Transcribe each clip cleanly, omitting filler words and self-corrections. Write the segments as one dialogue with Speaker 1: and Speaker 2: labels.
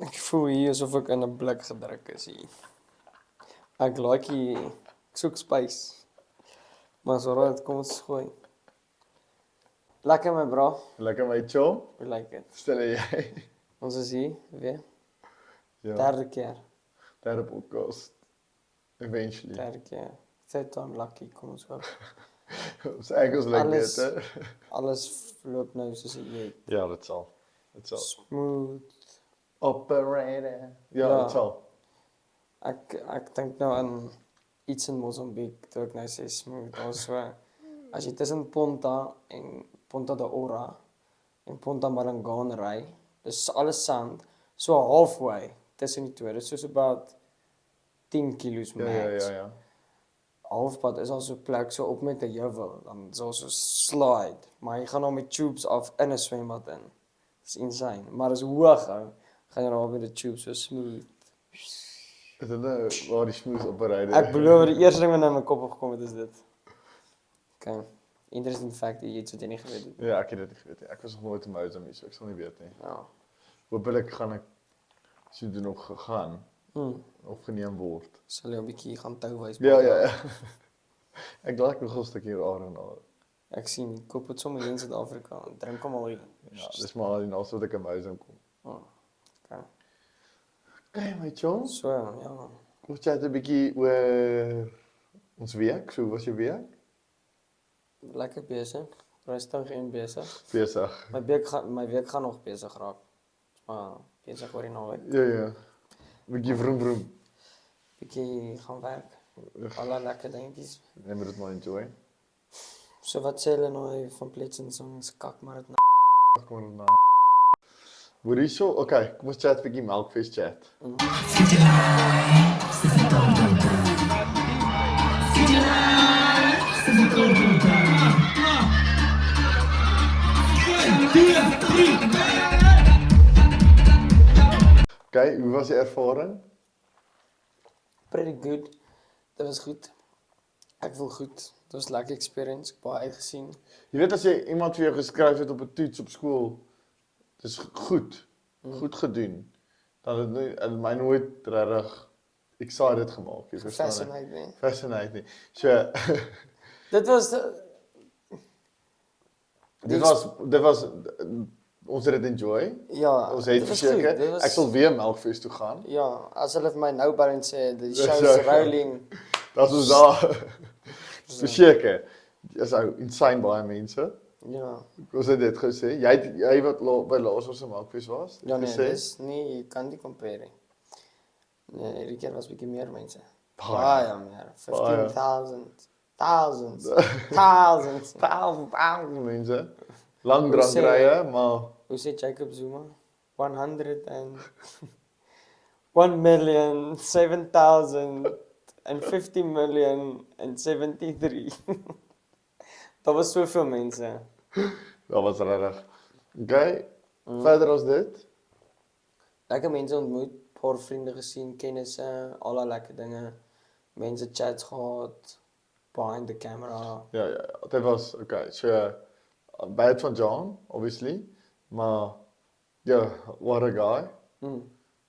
Speaker 1: Ek voel hier asof ek in 'n blik gedruk is hier. Ek like hier, ek soek space. Maar so raad, kom ons gooi. Lekker my bro,
Speaker 2: Lekker my chom.
Speaker 1: we like it.
Speaker 2: Stel jy.
Speaker 1: Ons is hier weer,
Speaker 2: Ja.
Speaker 1: derde keer,
Speaker 2: Derde podcast. Eventually.
Speaker 1: derde keer. Third time lucky, kom ons hoop.
Speaker 2: Ons Engels lyk
Speaker 1: Alles-
Speaker 2: beter.
Speaker 1: Alles loop nou soos dit weet.
Speaker 2: Ja, dit sal. Dit sal.
Speaker 1: Smooth.
Speaker 2: Operator. Ja,
Speaker 1: Ja.
Speaker 2: dit sal.
Speaker 1: Ek dink nou aan iets in Mosambik, toe ek nou sê smooth. Daar's so, as jy tussen Ponta en Ponta da Ora en Ponta Malangana ry, dis alles sand, so halfway tussen die twee. Dis soos about 10 kilos max.
Speaker 2: Ja.
Speaker 1: Halfpad is al so plek so op met 'n heuwel, dan is al so slide, maar jy gaan nou met tubes af in 'n swembad in. Dis insane, maar dis hoog hou. Gaan jy nou met die tubes so smooth.
Speaker 2: Is dit nou waar die smooth operator?
Speaker 1: Ek belowe die eerste ding wat in my kop opgekom het is dit. Okay. Interesting fact, jy iets wat jy nie geweet het.
Speaker 2: Ja, ek het dit nie geweet nie. Ek was nog nooit in Mozambique, so ek sal nie weet nie.
Speaker 1: Ja.
Speaker 2: Hoopelik gaan ek sodoende nog gegaan of geneem word.
Speaker 1: Sal jy 'n bietjie gaan touwys.
Speaker 2: Ja. Ek like nog 'n stukkie rare en al.
Speaker 1: Ek sien, koop dit sommer hier in Suid-Afrika. Drink hom al hier.
Speaker 2: Ja, dis maar al die naaste wat ek in Mozambique kom.
Speaker 1: Oh, okay.
Speaker 2: Okay, my chom.
Speaker 1: So, ja.
Speaker 2: Ons chat 'n bietjie oor ons week. So, hoe was jou week?
Speaker 1: Lekker besig. Rustig en besig.
Speaker 2: Besig.
Speaker 1: My week gaan nog besig raak. Maar besig oor die naweek.
Speaker 2: Ja. Bietjie vroom.
Speaker 1: Bietjie gaan werk. Alle lekker dingetjies.
Speaker 2: Jy moet dit maar enjoy.
Speaker 1: So wat sê hulle nou van Pletsens ons kak maar dit nou.
Speaker 2: Kom ons na. Hoor hierso, okay, kom ons chat 'n bietjie Melkfees chat. Okay, hoe was die ervaring?
Speaker 1: Pretty good. Dit was goed. Ek voel goed. Dit was 'n lekker experience. Ek baie uitgesien.
Speaker 2: Jy weet as jy iemand vir jou geskryf het op 'n toets op skool, dis goed. Goed gedoen. Dan het my nooit regtig excited gemaak, jy verstaan.
Speaker 1: Fascinating, nee.
Speaker 2: Fascinating. So
Speaker 1: Dit was
Speaker 2: dit was ons het dit enjoy.
Speaker 1: ja,
Speaker 2: Ons het
Speaker 1: dit was goed.
Speaker 2: verseker.
Speaker 1: Dit was-
Speaker 2: Ek sal weer Melkfees toe gaan.
Speaker 1: Ja, as hulle vir my nou bou en sê die
Speaker 2: Dis
Speaker 1: show's
Speaker 2: so.
Speaker 1: rolling.
Speaker 2: Dat is daar. Verseker. Dis ou insane baie mense.
Speaker 1: Ja.
Speaker 2: Ons het dit gesê. Jy wat by laas ons se Melkfees was,
Speaker 1: Ja nee,
Speaker 2: gesê.
Speaker 1: dis nie, jy kan nie compare nie. Nee, hierdie keer was bietjie meer mense.
Speaker 2: Baie.
Speaker 1: Baie meer. 15,000. Thousands.
Speaker 2: mense. Lang
Speaker 1: Hoe sê-
Speaker 2: drankrye, maar
Speaker 1: Hoe sê Jacob Zuma? 100 and 1,07,050,073. Daar was soveel mense.
Speaker 2: dat was regtig. Okay. Verder as dit.
Speaker 1: Lekker mense ontmoet, paar vriende gesien, kennisse, al lekker dinge. Mense chats gehad, behind the camera.
Speaker 2: Ja. Dit was okay. So bad van John, obviously, maar ja, what a guy.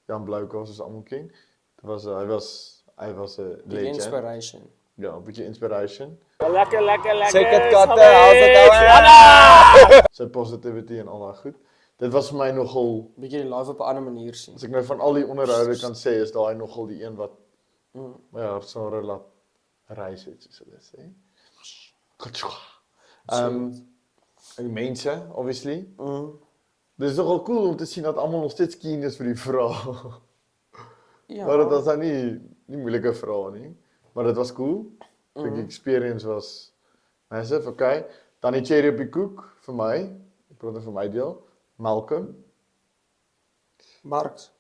Speaker 2: Jan Blouko soos almal ken. Dit was hy was 'n
Speaker 1: Die
Speaker 2: legend.
Speaker 1: inspiration.
Speaker 2: Ja, 'n bietjie inspiration.
Speaker 3: Lekker.
Speaker 1: Check it katte, how's it going?
Speaker 2: Sy positivity en al daai goed. Dit was vir my nogal,
Speaker 1: Bietjie die life op 'n ander manier sien.
Speaker 2: as ek nou van al die onderhoude kan sê, is daai nogal die een wat ja, so laat reis het soos hulle sê. En die mense, obviously. Dit is nogal cool om te sien dat almal nog steeds keen is vir die vrae.
Speaker 1: Ja.
Speaker 2: Maar dit was dan nie moeilike vrae nie, maar dit was cool. Die experience was massive, okay. Dan die cherry op die koek vir my, ek praat nou vir my deel, Malcolm.
Speaker 1: Marks.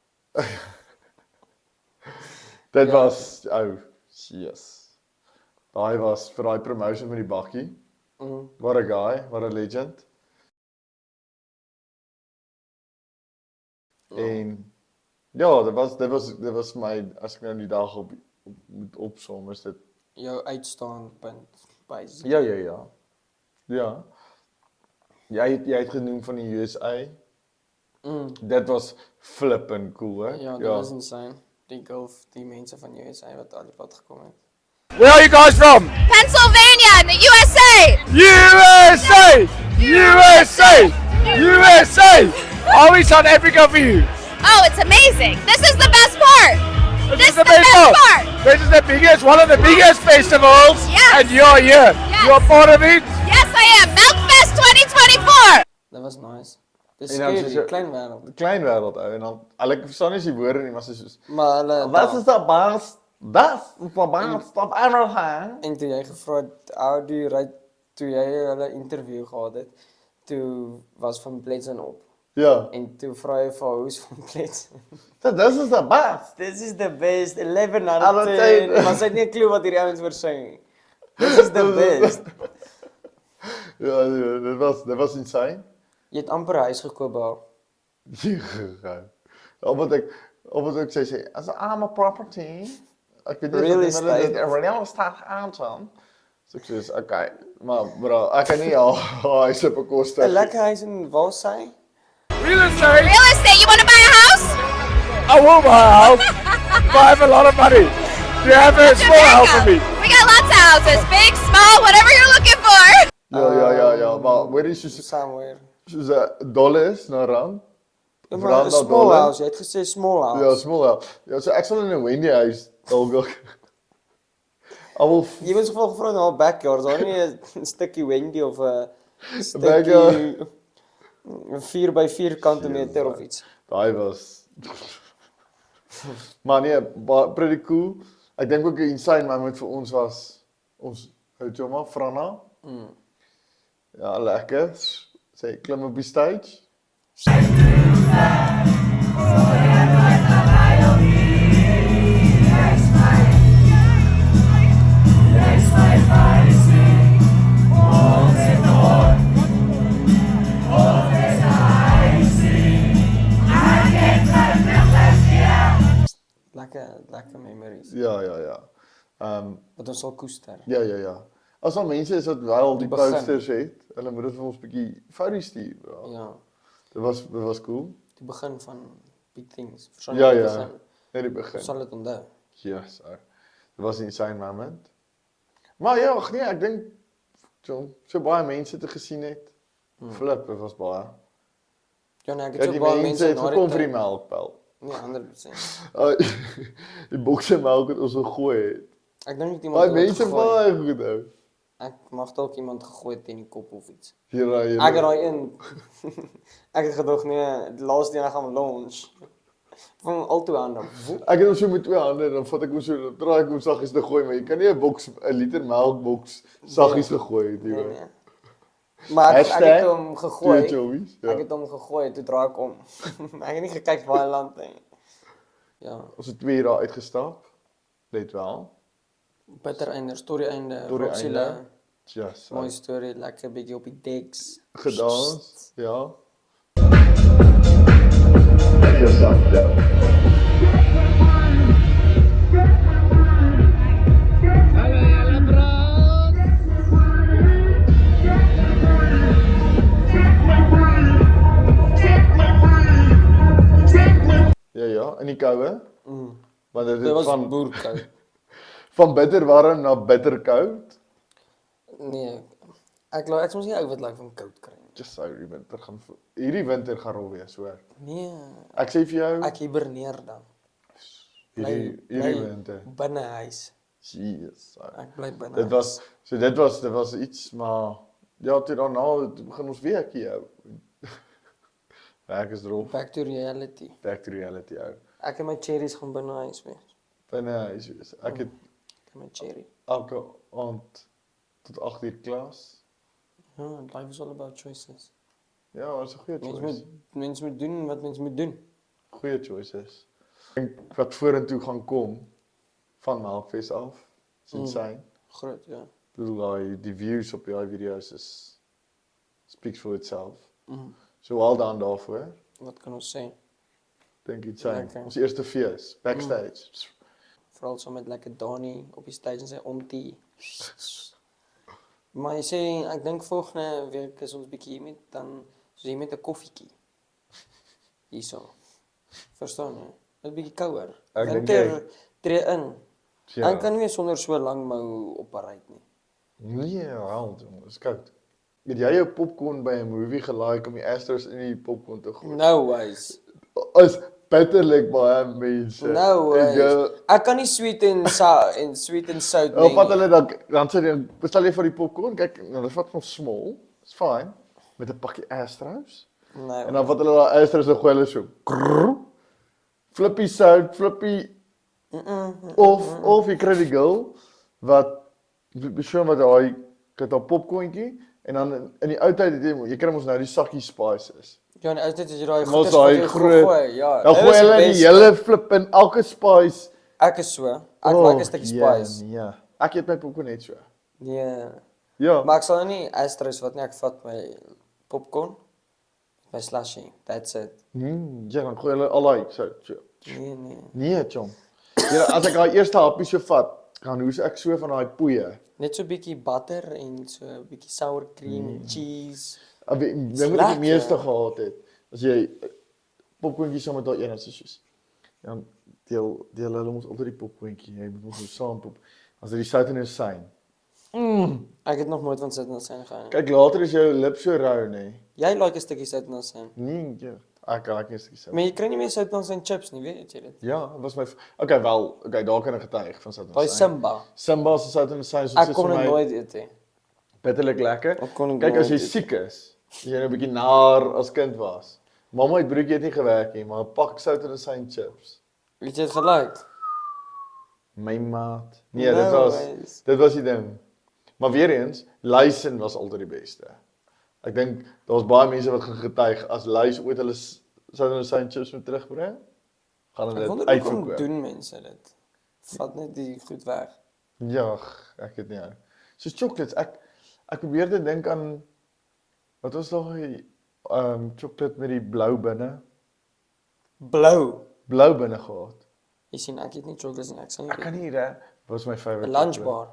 Speaker 2: Dit was yes. Daai was vir daai promotion met die bakkie. What a guy, what a legend. En ja, dit was my, as ek nou die dag op moet opsom, is dit
Speaker 1: Jou uitstaande punt basies.
Speaker 2: ja. Ja. Jy het genoem van die USA. Dit was flippend cool, hè?
Speaker 1: Ja, dat was insane. Die mensen van USA wat al die pad gekomen het.
Speaker 3: Where are you guys from?
Speaker 4: Pennsylvania in the USA.
Speaker 3: USA! USA! USA! Are we South Africa for you?
Speaker 4: Oh, it's amazing. This is the best part. This is the
Speaker 3: best
Speaker 4: best part.
Speaker 3: This is the biggest, one of the biggest festivals.
Speaker 4: Yes.
Speaker 3: And you're here.
Speaker 4: Yes.
Speaker 3: You're part of it.
Speaker 4: Yes, I am. Milkfest 2024.
Speaker 1: Dat was nice. Het is
Speaker 2: En dan
Speaker 1: scary,
Speaker 2: soos-
Speaker 1: klein wereld.
Speaker 2: Klein wêreld ou en dan ek verstaan nie die woorde nie, maar soos
Speaker 1: Maar hulle...
Speaker 2: What is the best? That's the best of everything.
Speaker 1: En toe jy gevra het, how do you write, toe jy hulle interview gehad het, toe was Van Pletsen op.
Speaker 2: Ja.
Speaker 1: En toe vra jy vir hoe's Van Pletsen.
Speaker 2: So this is the best.
Speaker 1: This is the best, 11 out
Speaker 2: Out
Speaker 1: of
Speaker 2: of
Speaker 1: 10.
Speaker 2: 10.
Speaker 1: Maar sy het nie 'n klou wat hierdie ouens oor sing nie. This is the best.
Speaker 2: Ja, dit was insane.
Speaker 1: Jy het amper 'n huis gekoop daar.
Speaker 2: Ja. Omdat ek sê as I'm a property. Ek weet nie
Speaker 1: Real
Speaker 2: wat hulle dit
Speaker 1: estate.
Speaker 2: real estate aanstaan. So ek sê okay, maar bro, ek kan nie al huise bekostig.
Speaker 1: 'n Lekker huis in waar sy?
Speaker 3: Real estate.
Speaker 4: Real estate. You want to buy a house?
Speaker 3: I will buy a house. But I have a lot of money. Do you have a small house for me?
Speaker 4: We got lots of houses. Big, small, whatever you're looking for.
Speaker 2: Ja, maar hoor jy soos
Speaker 1: Somewhere.
Speaker 2: dollars na rand?
Speaker 1: Ja,
Speaker 2: Of
Speaker 1: maar
Speaker 2: rand
Speaker 1: 'n
Speaker 2: na
Speaker 1: small
Speaker 2: dollar?
Speaker 1: house, jy het gesê small house.
Speaker 2: Ja, small house. Ja, so ek sal in 'n Wendy huis dalk wil. Al
Speaker 1: Jy was gevra na 'n backyard, daar nie 'n stukkie Wendy of 'n
Speaker 2: backyard.
Speaker 1: stukkie 'n 4 by 4 kantimeter of iets.
Speaker 2: daai was maar nee, pretty cool. Ek dink ook 'n insane moment vir ons was ons Joma Franna. Ja, lekker. Sy klim op die stage.
Speaker 1: Lekker memories.
Speaker 2: Ja.
Speaker 1: Wat ons sal koester.
Speaker 2: Ja. As al mense is wat wel die
Speaker 1: Die begin.
Speaker 2: posters het, hulle moet dit vir ons bietjie foto's stuur. Bro.
Speaker 1: Ja,
Speaker 2: Dit was cool.
Speaker 1: die begin van big things. Verstaan
Speaker 2: Ja,
Speaker 1: jy die
Speaker 2: ja.
Speaker 1: begin?
Speaker 2: Net die begin.
Speaker 1: Ons sal dit onthou.
Speaker 2: Yes, dit was 'n insane moment. Maar ja, ag nee, ek dink so baie mense te gesien het. Flip, dit was baie.
Speaker 1: Ja, nee, ek het
Speaker 2: Ja,
Speaker 1: so
Speaker 2: die
Speaker 1: baie
Speaker 2: mense het
Speaker 1: na
Speaker 2: gekom vir die
Speaker 1: tyd-
Speaker 2: melkpel.
Speaker 1: Nee, 100%.
Speaker 2: Die bokse melk wat ons gegooi het.
Speaker 1: Ek dink nie iemand
Speaker 2: Daai
Speaker 1: het dit
Speaker 2: mense
Speaker 1: gegooi.
Speaker 2: baie goed hou.
Speaker 1: Ek mag dalk iemand gegooi het in die kop of iets.
Speaker 2: Hier.
Speaker 1: Ek het daai een. Ek het gedog nee, die laaste een gaan launch. Van altoe aan dan.
Speaker 2: Ek het hom so met twee hande dan vat ek hom so dan draai ek hom saggies te gooi, maar jy kan nie 'n liter melkboks saggies gegooi het nie.
Speaker 1: Nee,
Speaker 2: hoor.
Speaker 1: nee. Maar ek
Speaker 2: Hashtag
Speaker 1: het hom gegooi.
Speaker 2: Twee chowies, ja.
Speaker 1: Ek het hom gegooi, toe draai ek om. Ek het nie gekyk waar hy land nie. Ja,
Speaker 2: Ons het 2 daar uitgestap. Let wel.
Speaker 1: bitter einde, story einde.
Speaker 2: Story
Speaker 1: Roxille,
Speaker 2: einde. Just
Speaker 1: Mooi story, lekker bietjie op die decks.
Speaker 2: gedans, ja. Ja, in die koue. Want dit
Speaker 1: Dit
Speaker 2: het
Speaker 1: was
Speaker 2: van
Speaker 1: boerkou.
Speaker 2: van bitter warm na bitter koud.
Speaker 1: Nee, ek soms nie ou wat like van koud kry nie.
Speaker 2: Just so hierdie winter gaan rol wees, hoor.
Speaker 1: Nee,
Speaker 2: Ek sê vir jou,
Speaker 1: ek hiberneer dan.
Speaker 2: hierdie winter.
Speaker 1: Binne huis.
Speaker 2: Jesus.
Speaker 1: Ek bly binne.
Speaker 2: Dit was iets, maar ja, toe daarna begin ons weekie hou. Werk is rof.
Speaker 1: Back to reality.
Speaker 2: Back to reality hou.
Speaker 1: Ek en my cherries gaan binne huis wees.
Speaker 2: Binne huis wees. Ek het
Speaker 1: Ek en my cherry.
Speaker 2: elke aand tot 8 uur klas.
Speaker 1: Ja, life is all about choices.
Speaker 2: Ja, dat is 'n goeie choice.
Speaker 1: Mens moet doen wat mens moet doen.
Speaker 2: Goeie choices. Ek dink wat vorentoe gaan kom van Melkfees af. Is insane.
Speaker 1: Groot, ja.
Speaker 2: Ek bedoel die views op die video's is speaks for itself. So well done daarvoor.
Speaker 1: Wat kan ons sê?
Speaker 2: Dink insane.
Speaker 1: Lekker.
Speaker 2: Ons eerste fees backstage.
Speaker 1: Veral so met lekker Dani op die stage en sy ontie. Maar jy sê ek dink volgende week is ons bietjie hier met dan soos hier met 'n koffietjie. hierso. Verstaan jy? Dit bietjie kouer.
Speaker 2: Ek dink
Speaker 1: Winter tree in.
Speaker 2: Ja.
Speaker 1: Ek kan nie meer sonder so lang mou opbereid nie.
Speaker 2: Nee, hel, jong, is koud. Het jy jou popcorn by 'n movie gelike om die Astros in die popcorn te gooi?
Speaker 1: No ways.
Speaker 2: Is bitterlik baie mense.
Speaker 1: No
Speaker 2: En
Speaker 1: ways.
Speaker 2: jy-
Speaker 1: Ek kan nie sweet en sweet en sout
Speaker 2: Of vat
Speaker 1: nie.
Speaker 2: hulle dan sê jy, bestel jy vir die popcorn, kyk, hulle vat nog small, is fyn, met 'n pakkie Astros.
Speaker 1: Nee.
Speaker 2: En dan vat hulle daai Astros en gooi hulle so, krrr, flippie sout, flippie, of jy kry die girl, wat, besoen wat daai, kyk haar popcorntjie, en dan in die ou tyd, jy kry ons nou die sakkie spices.
Speaker 1: Ja, en altyd as jy daai
Speaker 2: Mos
Speaker 1: goeders
Speaker 2: daai
Speaker 1: wat jy
Speaker 2: groot-
Speaker 1: gooi, ja.
Speaker 2: Dan
Speaker 1: dit
Speaker 2: gooi
Speaker 1: is
Speaker 2: hulle die
Speaker 1: beste.
Speaker 2: hele flip in elke spice.
Speaker 1: Ek is so. Ek like 'n stukkie spice.
Speaker 2: Ja, ek eet my popcorn net so.
Speaker 1: Nee.
Speaker 2: Ja.
Speaker 1: Maar ek sal nou nie Astros wat nie, ek vat my popcorn, my slushy, that's it.
Speaker 2: Ja, dan gooi hulle al daai so.
Speaker 1: Nee.
Speaker 2: Nee, chom. Ja, as ek daai eerste happie so vat, dan hoes ek so van daai poeie.
Speaker 1: Net so 'n bietjie butter en so 'n bietjie sour cream, cheese.
Speaker 2: Ding wat ek
Speaker 1: lekker.
Speaker 2: die meeste gehaat het, as jy popcorntjies saam met daai een as soos. Dan deel hulle mos altyd die popcorntjie, jy moet mos so saam pop. As dit die sout en asyn.
Speaker 1: Ek het nog nooit van sout en asyn gehou.
Speaker 2: Kyk, later is jou lip so rou, nê.
Speaker 1: Jy like 'n stukkie sout en asyn.
Speaker 2: Nee, ja. Ek raak nie eens
Speaker 1: Maar jy kry nie meer sout en asyn chips nie, weet jy dit?
Speaker 2: Ja, dit was my okay, wel, okay, daar kan ek getuig van sout en
Speaker 1: Daai
Speaker 2: asyn.
Speaker 1: Simba.
Speaker 2: Simba se sout en asyn soos
Speaker 1: Ek
Speaker 2: is
Speaker 1: kon
Speaker 2: vir
Speaker 1: dit
Speaker 2: my
Speaker 1: nooit eet nie.
Speaker 2: bitterlik lekker.
Speaker 1: Ek kon dit
Speaker 2: Kyk, as jy
Speaker 1: nooit eet.
Speaker 2: siek is, as jy nou 'n bietjie naar as kind was. Mamma het broodjie het nie gewerk nie, maar 'n pak sout en asyn chips.
Speaker 1: Het jy dit gelike?
Speaker 2: My maat. Nee,
Speaker 1: No ways.
Speaker 2: dit was die ding. Maar weer eens, luisen was altyd die beste. Ek dink daar's baie mense wat gaan getuig as luis ooit hulle sout en asyn chips moet terugbring, gaan
Speaker 1: Ek
Speaker 2: hulle
Speaker 1: wonder
Speaker 2: dit
Speaker 1: hoekom
Speaker 2: uitverkoop.
Speaker 1: doen mense dit. Vat net die goed weg.
Speaker 2: Ja, ek weet nie. Soos chocolates, ek probeer te dink aan wat was daai chocolate met die blou binne?
Speaker 1: Blou.
Speaker 2: Blou binne gehad.
Speaker 1: Jy sien ek eet nie chocolates nie, ek sal nie.
Speaker 2: Ek kan nie reg. Was my favourite.
Speaker 1: 'n lunch bar.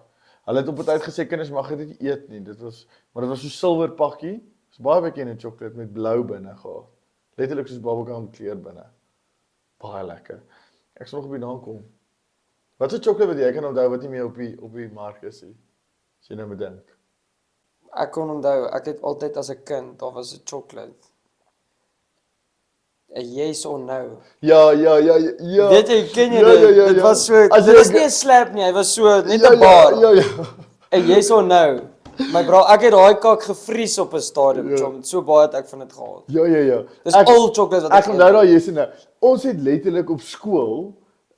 Speaker 2: Hulle het op 'n tyd gesê kinders mag dit nie eet nie. Maar dit was so silwer pakkie. Dis baie bekende chocolate met blou binne gehad. Letterlik soos bubblegum kleur binne. Baie lekker. Ek sal nog op die naam kom. Wat 'n chocolate wat jy kan onthou wat nie meer op die mark is nie. As jy nou moet dink.
Speaker 1: Ek kon onthou, ek het altyd as 'n kind, daar was 'n chocolate. 'n Yes or no.
Speaker 2: Ja.
Speaker 1: Weet jy, ken jy
Speaker 2: Ja,
Speaker 1: dit?
Speaker 2: ja,
Speaker 1: Dit
Speaker 2: ja.
Speaker 1: was so,
Speaker 2: As
Speaker 1: dit
Speaker 2: jy-
Speaker 1: was nie 'n slap nie, hy was so net
Speaker 2: Ja,
Speaker 1: 'n bar.
Speaker 2: Ja.
Speaker 1: 'n Yes or no. My bro, ek het daai kaak gevries op 'n stadium,
Speaker 2: Ja.
Speaker 1: chom. So baie het ek van dit gehaal.
Speaker 2: Ja.
Speaker 1: Dis al chocolate wat
Speaker 2: Ek onthou daai yes en no. Ons het letterlik op skool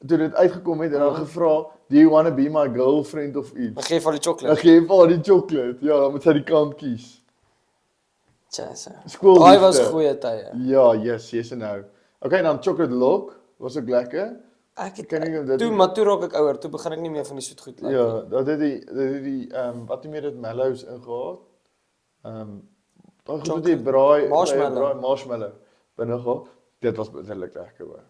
Speaker 2: toe dit uitgekom het en dan gevra, "Do you want to be my girlfriend of iets?"
Speaker 1: Ek gee vir die
Speaker 2: Dan
Speaker 1: chocolate.
Speaker 2: gee jy vir haar die chocolate. Ja, dan moet sy die kant kies.
Speaker 1: Tjasa.
Speaker 2: Skoolliefde.
Speaker 1: Daai was goeie tye.
Speaker 2: Ja, yes en no. Okay, dan chocolate lock was ook lekker.
Speaker 1: Ek het
Speaker 2: Ken jy dit?
Speaker 1: toe, maar toe raak ek ouer, toe begin ek nie meer van die soet goed like
Speaker 2: Ja,
Speaker 1: nie.
Speaker 2: dat het die wat het meer dit mellows ingehaat? Daai goed met die braai, marshmallow binne gehad. Dit was bitterlik lekker hoor.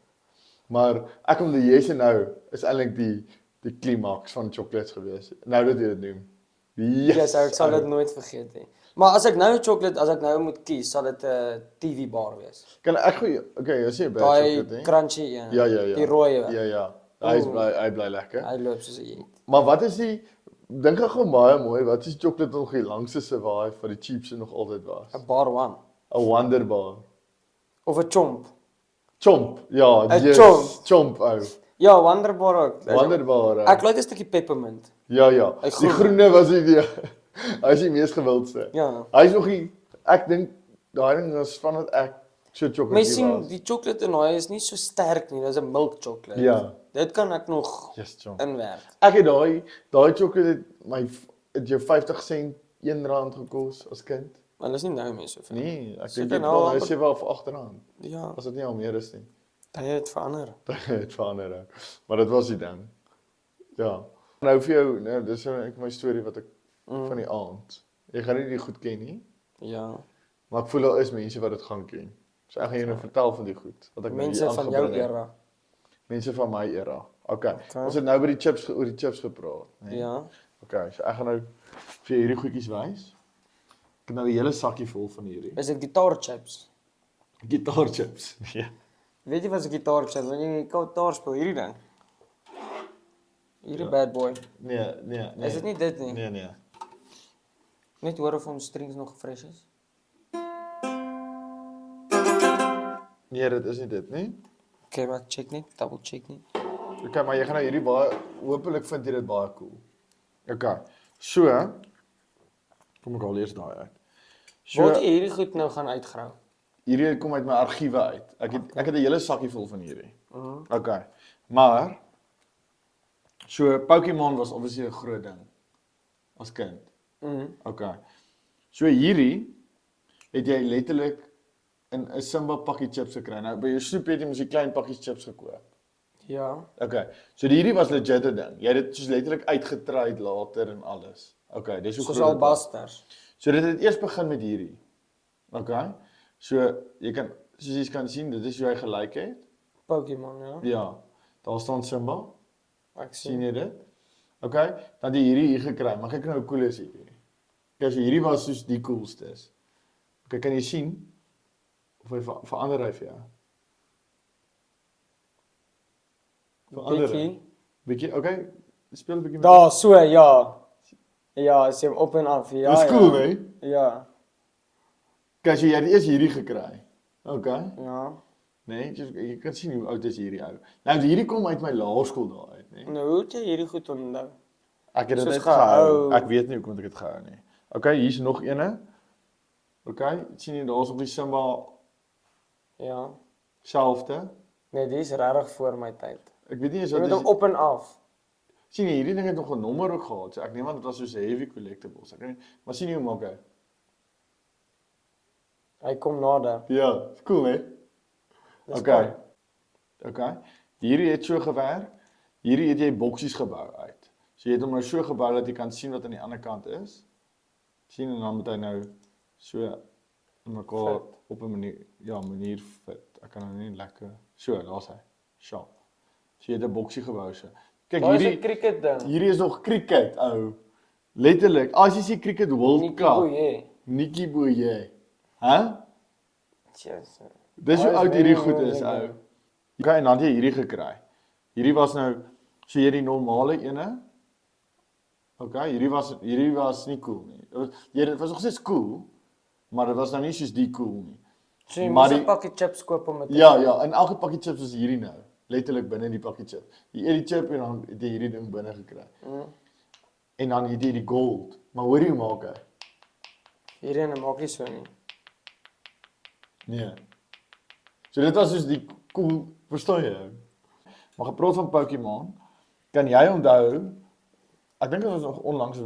Speaker 2: Maar ek kom die yes en no is eintlik die klimaks van chocolates gewees. Nou dat jy dit noem.
Speaker 1: Yes, ek sal dit nooit vergeet nie. Maar as ek nou chocolate, as ek nou moet kies, sal dit 'n TV bar wees.
Speaker 2: Kan ek goeie, okay, as jy by
Speaker 1: Daai
Speaker 2: chocolate hè?
Speaker 1: crunchy een.
Speaker 2: Ja.
Speaker 1: Die rooi een.
Speaker 2: Ja. Hy bly lekker.
Speaker 1: Hy loop soos 'n eet.
Speaker 2: Maar wat is die dink ek gewoon baie mooi, wat is die chocolate nog die langste survive wat die cheapste nog altyd was?
Speaker 1: 'n bar one
Speaker 2: 'n Wonder bar.
Speaker 1: of 'n chomp.
Speaker 2: Chomp. Ja,
Speaker 1: 'n
Speaker 2: yes.
Speaker 1: chomp.
Speaker 2: Chomp ou.
Speaker 1: Ja, Wonder bar ook.
Speaker 2: Wonder bar.
Speaker 1: Ek like 'n stukkie peppermint.
Speaker 2: Ja.
Speaker 1: Hy
Speaker 2: Die
Speaker 1: groen.
Speaker 2: groene was die hy is die mees gewildste.
Speaker 1: Ja.
Speaker 2: Hy is nog nie ek dink daai ding was vandat ek so chocolate
Speaker 1: Mens sien
Speaker 2: was.
Speaker 1: die chocolate in daai is nie so sterk nie, dis 'n milk chocolate.
Speaker 2: Ja.
Speaker 1: Dit kan ek nog
Speaker 2: Yes, chomp.
Speaker 1: inwerk.
Speaker 2: Ek het daai chocolate het jou 50 sent R1 gekos as kind.
Speaker 1: Maar dis nie nou meer so veel.
Speaker 2: Nee, ek
Speaker 1: Seker
Speaker 2: dink dit
Speaker 1: nou
Speaker 2: was
Speaker 1: amper-
Speaker 2: 7 of R8.
Speaker 1: Ja,
Speaker 2: As dit nie al meer is nie.
Speaker 1: dit het verander.
Speaker 2: Het verander. Maar dit was die ding. Ja. Nou vir jou, nee, dis nou my storie wat ek van die aand. Jy gaan nie die goed ken nie,
Speaker 1: Ja.
Speaker 2: maar ek voel daar is mense wat dit gaan ken. So ek gaan jou nou vertel van die goed wat ek nou
Speaker 1: Mense
Speaker 2: hier
Speaker 1: van jou
Speaker 2: aangebring het.
Speaker 1: era.
Speaker 2: Mense van my era. Okay. Ons het nou by die chips oor die chips gepraat, né?
Speaker 1: Ja.
Speaker 2: Okay, so ek gaan nou vir jou hierdie goedjies wys. Ek het nou 'n hele sakkie vol van hierdie.
Speaker 1: Is dit gitaar chips?
Speaker 2: Gitaarchips. Ja.
Speaker 1: Weet jy wat 'n gitaar is? Wanneer jy gitaar speel, hierdie ding. Hierdie bad boy.
Speaker 2: Nee.
Speaker 1: Is dit nie dit nie?
Speaker 2: Nee.
Speaker 1: Net hoor of ons strings nog fresh is.
Speaker 2: Nee, dit is nie dit nie.
Speaker 1: Okay, maar check net, double check net.
Speaker 2: Okay, maar jy gaan nou hierdie baie hopelik vind jy dit baie cool. Okay. So, kom ek al eers daai uit. So,
Speaker 1: Wil jy hierdie goed nou gaan uitgrou?
Speaker 2: hierdie kom uit my argiewe uit. Ek het 'n hele sakkie vol van hierdie. Okay. Maar so Pokémon was obviously 'n groot ding as kind. Okay. So hierdie het jy letterlik in 'n Simba pakkie chips gekry. Nou by jou snoep het jy mos die klein pakkies chips gekoop.
Speaker 1: Ja.
Speaker 2: Okay. So hierdie was legit 'n ding. Jy het dit soos letterlik uitgetryd later en alles. Okay, dis hoe
Speaker 1: Soos
Speaker 2: groot dit was.
Speaker 1: albasters.
Speaker 2: So dit het eers begin met hierdie. Okay. So jy kan soos jy kan sien, dit is hoe hy gelyk het.
Speaker 1: Pokémon, ja.
Speaker 2: Ja. Daar staan Simba.
Speaker 1: Ek
Speaker 2: Sien
Speaker 1: sien.
Speaker 2: jy dit? Okay. Dan het jy hierdie hier gekry. Maar kyk nou hoe cool is hierdie. Okay, so hierdie was soos die coolstes. Okay, kan jy sien of hy verander hy vir jou? Bietjie, okay. Speel 'n bietjie met.
Speaker 1: Daar, so, ja. Ja, as jy hom op en af. Ja.
Speaker 2: Dis cool, hè?
Speaker 1: Ja.
Speaker 2: Kyk, so jy het eers hierdie gekry. Okay.
Speaker 1: Ja.
Speaker 2: Nee, jy kan sien hoe oud is hierdie ou. Nou hierdie kom uit my laerskool daar uit, nee.
Speaker 1: Nou, hoe het jy hierdie goed onthou?
Speaker 2: Ek het dit
Speaker 1: Soos
Speaker 2: net gehou.
Speaker 1: gehou.
Speaker 2: Ek weet nie hoekom ek dit gehou nie. Okay, hier's nog eene. Okay, sien jy daar's op die Simba
Speaker 1: Ja.
Speaker 2: selfde.
Speaker 1: Nee, die is regtig voor my tyd.
Speaker 2: Ek weet nie eens
Speaker 1: Jy
Speaker 2: wat
Speaker 1: moet hom op en af.
Speaker 2: sien jy hierdie ding het nog 'n nommer ook gehad. So ek neem aan dit was soos 'n heavy collectibles. Ek weet nie, maar sien jy hoe maak hy?
Speaker 1: Hy kom nader.
Speaker 2: Ja, is cool, hè?
Speaker 1: Dis
Speaker 2: Okay.
Speaker 1: cool.
Speaker 2: Okay. Hierdie het so gewerk. Hierdie het jy boksies gebou uit. So jy het hom nou so gebou dat jy kan sien wat aan die ander kant is. Sien en dan moet hy nou so in mekaar
Speaker 1: Fit.
Speaker 2: op 'n manier fit. Ek kan nou nie lekker. So, daar's hy. Sharp. So jy het 'n boksie gebou so. Kyk
Speaker 1: Waar is die
Speaker 2: hierdie
Speaker 1: cricket ding?
Speaker 2: hierdie is nog cricket, ou. Letterlik. As jy sien cricket World
Speaker 1: Nikki
Speaker 2: Cup.
Speaker 1: Boye.
Speaker 2: Nikki Boye. Hæ?
Speaker 1: Yes.
Speaker 2: Dis hoe
Speaker 1: Daar is
Speaker 2: oud hierdie
Speaker 1: baie
Speaker 2: goed is,
Speaker 1: moeilik,
Speaker 2: ou. Okay, en dan het jy hierdie gekry. Hierdie was nou so jy die normale ene. Okay, hierdie was nie cool nie. Dit was nog steeds cool, maar dit was nou nie soos die cool nie.
Speaker 1: So jy
Speaker 2: Maar
Speaker 1: moet 'n
Speaker 2: die-
Speaker 1: pakkie chips koop om dit te
Speaker 2: Ja, in elke pakkie chips is hierdie nou. Letterlik binne die pakkie chips. Jy eet die chip en dan het jy hierdie ding binne gekry. En dan het jy die gold. Maar hoor jy hoe maak hy?
Speaker 1: Hierdie ene maak nie so nie.
Speaker 2: Nee. So dit was soos die cool, verstaan jy? Maar gepraat van Pokémon, kan jy onthou, ek dink dit was nog onlangs,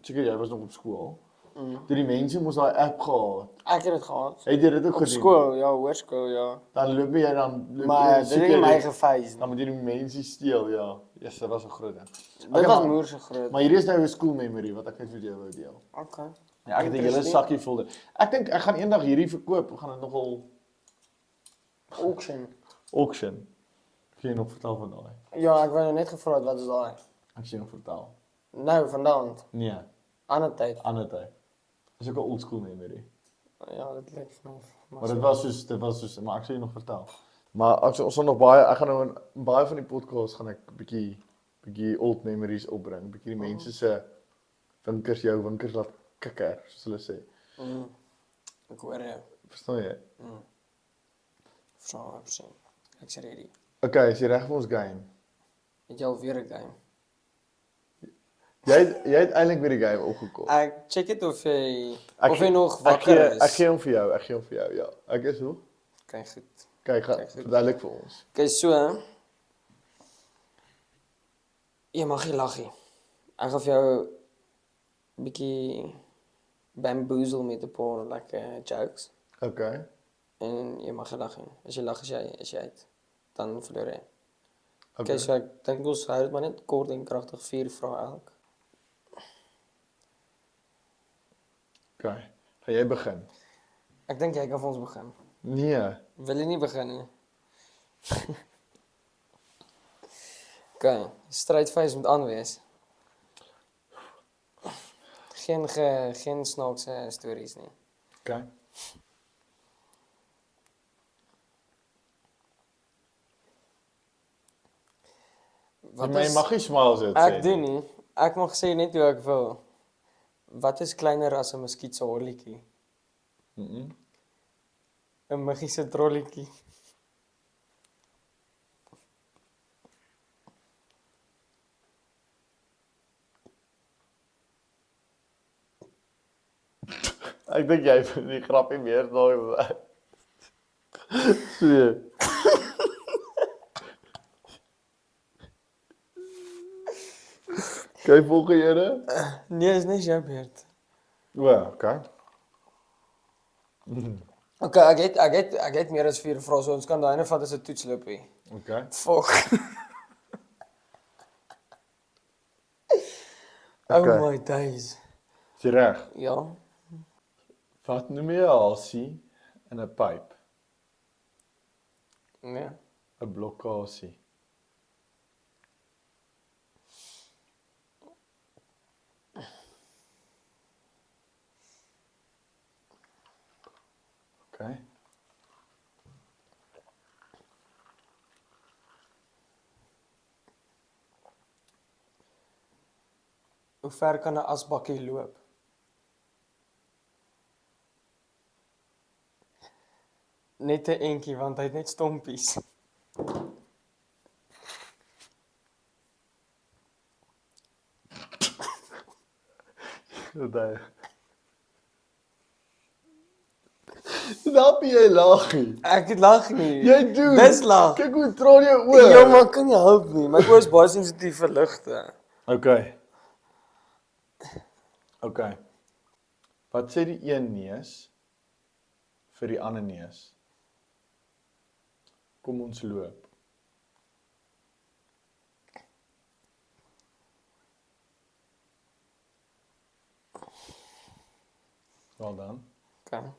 Speaker 2: seker jy was nog op skool, toe die mense mos daai app gehad.
Speaker 1: Ek het dit gehad.
Speaker 2: Het jy dit ook
Speaker 1: Op
Speaker 2: gedoen?
Speaker 1: skool, ja, hoërskool, ja.
Speaker 2: Dan loop jy dan
Speaker 1: Maar dit het nie my gefeis
Speaker 2: Dan
Speaker 1: nie.
Speaker 2: moet jy die mense steel, ja. Yes, dit was 'n groot ding.
Speaker 1: Dit was moer so groot.
Speaker 2: Maar hierdie is nou 'n school memory wat ek net met jou wou deel.
Speaker 1: Okay.
Speaker 2: Ja, ek het 'n hele sakkie vol. Ek dink ek gaan eendag hierdie verkoop. Ek gaan dit nogal
Speaker 1: Auction.
Speaker 2: auction. Kan jy nog vertel van daai?
Speaker 1: Ja, ek wou nou net gevra het wat is daai?
Speaker 2: Ek sien nog vertel.
Speaker 1: Nou, vandaan.
Speaker 2: Nee,
Speaker 1: Ander tyd.
Speaker 2: ander tyd. Dis ook 'n old school memory.
Speaker 1: Ja, dit lyk vir my.
Speaker 2: Maar dit was soos, maar ek sal jou nog vertel. Maar ons sal nog baie, ek gaan nou in baie van die podcasts gaan ek bietjie old memories opbring, bietjie die mense se winkers laat kikker, soos hulle sê.
Speaker 1: Ek hoor jou.
Speaker 2: Verstaan jy?
Speaker 1: Verstaan 100%. Ek sê ready.
Speaker 2: Okay, is jy reg vir ons game?
Speaker 1: Het jy al weer 'n game?
Speaker 2: Jy het eintlik weer die game opgekom.
Speaker 1: Ek check dit of jy
Speaker 2: Ek-
Speaker 1: nog wakker is.
Speaker 2: Ek gee hom vir jou, ja. Ek is hoe?
Speaker 1: Okay, goed.
Speaker 2: Kyk,
Speaker 1: goed.
Speaker 2: verduidelik vir ons.
Speaker 1: Okay, so. Jy mag nie lag nie. Ek gaan vir jou 'n bietjie bamboozle met 'n paar lekker jokes
Speaker 2: Okay.
Speaker 1: en jy mag nie lag nie. As jy lag is jy uit. Dan verloor jy.
Speaker 2: Okay.
Speaker 1: Okay, so ek dink ons hou dit maar net kort en kragtig 4 vrae elk.
Speaker 2: Okay. Gaan jy begin?
Speaker 1: Ek dink jy kan vir ons begin.
Speaker 2: Nee.
Speaker 1: Wil jy nie begin nie? Okay, strydfees moet aan wees. Geen snaakse stories nie.
Speaker 2: Okay. Maar jy mag nie smiles dit sê.
Speaker 1: Ek doen nie. Ek mag sê net hoe ek wil. Wat is kleiner as 'n muskiet se holletjie? 'n Muggie se trolletjie.
Speaker 2: Ek dink jy vind die grappie meer daai. So. Kyk volgende ene.
Speaker 1: Nee, is net jou beurt.
Speaker 2: O, okay.
Speaker 1: Okay, ek het meer as 4 vrae, so ons kan daai ene vat as 'n toetsloopie.
Speaker 2: Okay.
Speaker 1: Fuck.
Speaker 2: Okay.
Speaker 1: Oh my days.
Speaker 2: Is jy reg?
Speaker 1: Ja.
Speaker 2: Wat noem jy 'n hasie in 'n pyp?
Speaker 1: Nee.
Speaker 2: 'n Blokkasie. Okay.
Speaker 1: Hoe ver kan 'n asbakkie loop? Net 'n entjie want hy het net stompies.
Speaker 2: Daai. Snap jy lag nie?
Speaker 1: Ek lag nie.
Speaker 2: Jy doen.
Speaker 1: Dis lag.
Speaker 2: Kyk hoe trol jou oë.
Speaker 1: Ja, maar kan nie help nie. My oë is baie sensitief vir ligte.
Speaker 2: Okay. Okay. Wat sê die een neus vir die ander neus? Kom ons loop. Wel dan.
Speaker 1: Okay.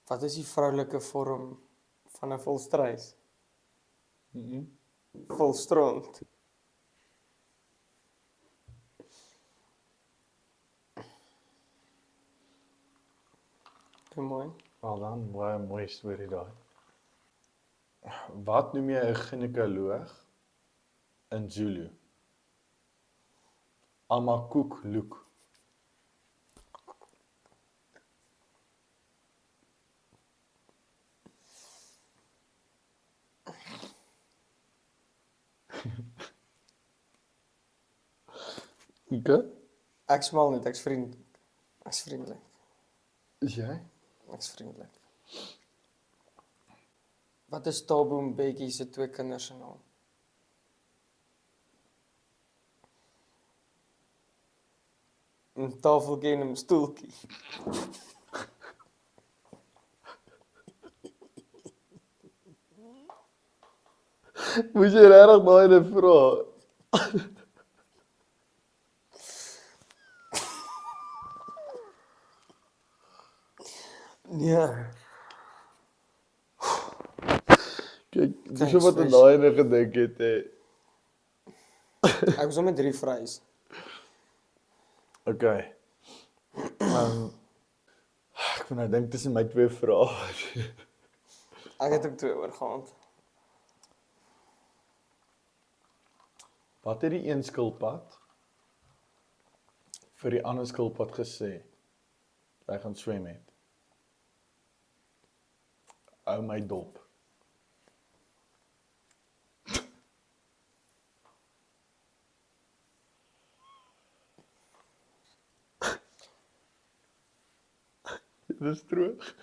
Speaker 1: Wat is die vroulike vorm van 'n volstruis? Volstront. Mooi.
Speaker 2: Wel dan, baie mooi storie daai. Wat noem jy 'n ginekoloog in Zulu? Amakuk-luk. Okay.
Speaker 1: Ek smaal net, ek's vriendelik. Ek's vriendelik.
Speaker 2: Is jy?
Speaker 1: Ek's vriendelik. Wat is Thabo Mbeki se 2 kinders se naam? Een tafeltjie en 'n stoeltjie.
Speaker 2: Moes jy regtig daai net vra?
Speaker 1: Nee.
Speaker 2: Kyk, dis
Speaker 1: Thanks,
Speaker 2: wat aan
Speaker 1: Fish.
Speaker 2: daai ene gedink het hè.
Speaker 1: Ek was om met 3 vrae.
Speaker 2: Okay. Ek moet nou dink tussen my 2 vrae.
Speaker 1: Ek het ook 2 oorgehaald.
Speaker 2: Wat het die een skilpad vir die ander skilpad gesê? Hy gaan swem het. Hou my dop. Dis droog.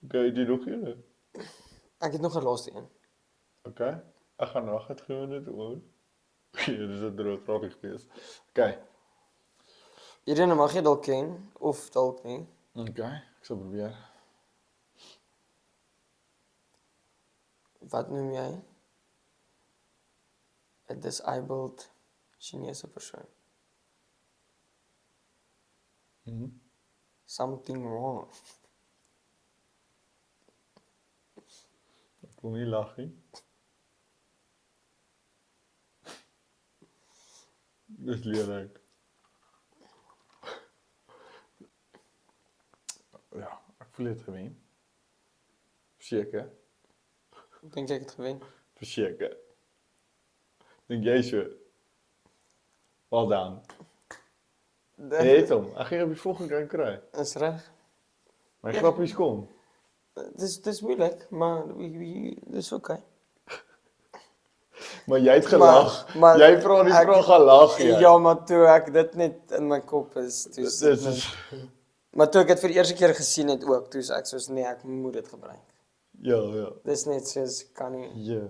Speaker 2: Okay, die nog een.
Speaker 1: Ek het nog 'n laaste een.
Speaker 2: Okay. Ek gaan nog het gewoon dit oor. Ja, dis 'n droog vraag gewees. Okay.
Speaker 1: Hierdie mag jy dalk ken of dalk nie.
Speaker 2: Okay, ek sal probeer.
Speaker 1: Wat noem jy 'n disabled Chinese persoon? Something wrong.
Speaker 2: Ek wil nie lag nie. Dis lelik. Ja, ek voel dit gewen. Verseker.
Speaker 1: Ik denk dat ik het gewin.
Speaker 2: Verseker. Denk jy so? Well done. Jy het hom. Ek gaan jou op die volgende kan kry.
Speaker 1: Dat is reg.
Speaker 2: My grappies kom.
Speaker 1: Het is moeilijk, maar het is oké.
Speaker 2: Maar jy het gelag.
Speaker 1: maar
Speaker 2: Jy vra die
Speaker 1: ek-
Speaker 2: vraag gelag jy.
Speaker 1: Ja, maar toe ek dit net in my kop is, toe
Speaker 2: Dit
Speaker 1: sit
Speaker 2: is
Speaker 1: maar toe ek dit vir die eerste keer gesien het ook, toe is ek soos nee, ek moet dit gebruik.
Speaker 2: ja.
Speaker 1: Dis net soos kan nie.
Speaker 2: Ja.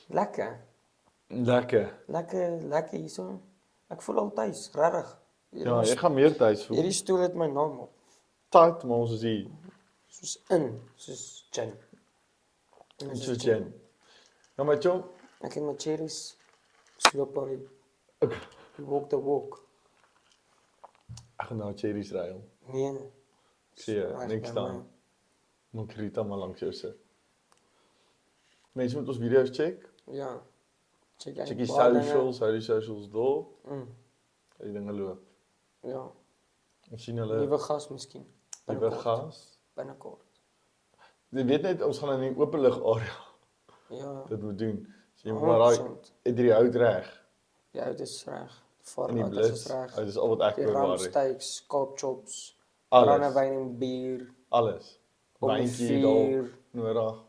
Speaker 1: Lekker. Lekker hierso. Ek voel al tuis, regtig.
Speaker 2: Ja, jy gaan meer tyd voel.
Speaker 1: Hierdie stoel het my naam op.
Speaker 2: Tight, maar ons is hier.
Speaker 1: Soos gin.
Speaker 2: So Jen. Ja, maar John,
Speaker 1: Ek het my cherries sloop al die walk the walk.
Speaker 2: ek gaan nou cherries ry.
Speaker 1: Nee.
Speaker 2: Sien jy,
Speaker 1: Reg
Speaker 2: niks
Speaker 1: by my.
Speaker 2: staan. Moet Rita maar langs jou sit. Mense moet ons video's check.
Speaker 1: Ja. Check
Speaker 2: Check die socials, hou die socials dop. Die dinge loop.
Speaker 1: Ja.
Speaker 2: Ons sien hulle
Speaker 1: Nuwe gas miskien.
Speaker 2: nuwe
Speaker 1: Binnekort.
Speaker 2: gas.
Speaker 1: Binnekort.
Speaker 2: Jy weet net ons gaan in die openlig area
Speaker 1: Ja.
Speaker 2: dit moet doen. So jy moet maar daai
Speaker 1: 100%.
Speaker 2: uit die hout reg.
Speaker 1: Ja, dit is reg.
Speaker 2: In die
Speaker 1: Varkens is
Speaker 2: blits.
Speaker 1: reg.
Speaker 2: Dit is al wat ek
Speaker 1: Die
Speaker 2: bewaar.
Speaker 1: ramsteaks, kaapchops,
Speaker 2: Alles.
Speaker 1: brandewyn en bier,
Speaker 2: Alles.
Speaker 1: om die
Speaker 2: Wyntjie daar
Speaker 1: vuur,
Speaker 2: nodig.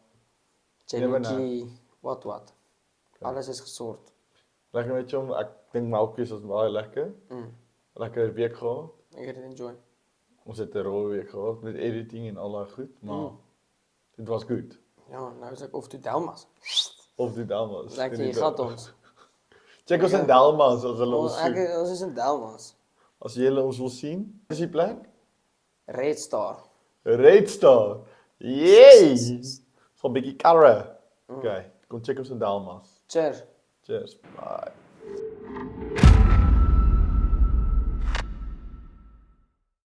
Speaker 1: jellykie, wat. Alles is gesort.
Speaker 2: Lekker met jou, ek dink melkies was baie lekker. Lekker week gehad.
Speaker 1: Ek het dit enjoy.
Speaker 2: Ons het 'n rowwe week gehad met editing en al daai goed, maar dit was goed.
Speaker 1: Ja, nou is ek off to Delmas.
Speaker 2: Of die dames.
Speaker 1: Lekker, hier gaat ons.
Speaker 2: Check ons in Delmas as hulle ons soek.
Speaker 1: Ons is in Delmas.
Speaker 2: As jy hulle ons wil sien, is die plek?
Speaker 1: Red Star.
Speaker 2: Red Star. Yay! So 'n bietjie karre. Okay, kom check ons in Delmas.
Speaker 1: Cheers.
Speaker 2: Cheers. Bye.